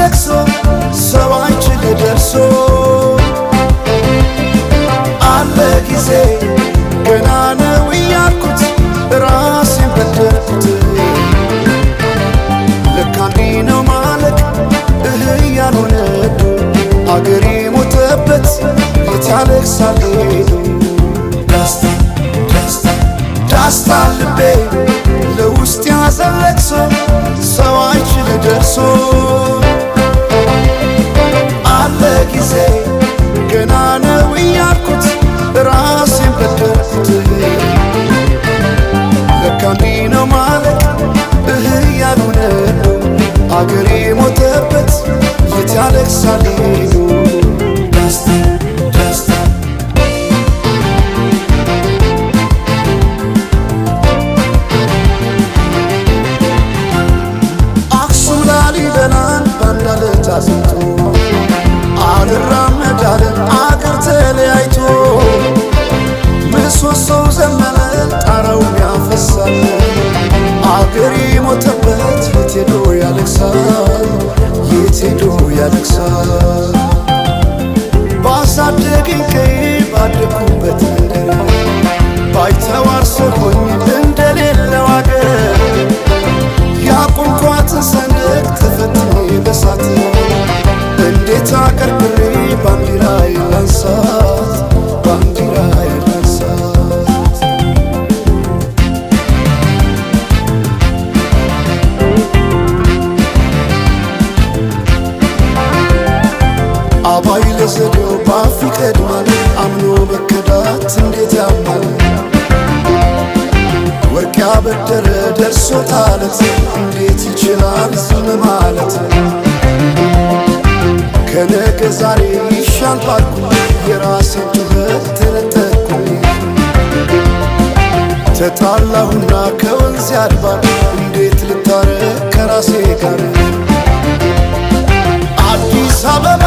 ለቅሶ ሰው አይችል ደርሶ አለ ጊዜ ገና ነው እያልኩት ራሴን በደልኩት ለካ እንዲህ ነው ማለቅ ያልሆነ አገሬ ሞተበት የት ያለቅሳል ዳስታ ልቤ ለውስጥ ያዘን ለቅሶ ሰው አይችል ደርሶ አለ ጊዜ ገና ነው እያልኩት ራሴን በደልኩት ለካ እንዲህ ነው ማለቅ ያልሆነ አገሬ ሞተበት የት ያለቅሳል አዝንቶ አልራመዳለ አገር ተለያይቶ ምሰሶው ዘመነ ጣራው ያፈሳል አገሬ ሞተበት የት ሄዶ ያለቅሳል የት ሄዶ ያለቅሳል ባሳደገኝ ቀይ ባደኩበት ምድር ባይተዋር ሰው ሆኜ እንደሌለው አገር ያቆምኳትን ሰንደቅ ተፈትኜ በሳት እንዴት አቀርቅሬ ባንዲራዬ ላንሳት ባንዲራዬ ላንሳት አባይ ለዘዴው ባፍ ይቀድማል አምኖ መከዳት እንዴት ያማል ወርቅ ያበደረ ደርሶታለት እንዴት ይችላል ዝም ማለት ከነገ ዛሬ ይሻል ባልኩ የራሴን ጩኸት ተነጠቅኩኝ ተጣላሁና ከወንዝ አድባር እንዴት ልታረቅ ከራሴ ጋር አዲስ አበባ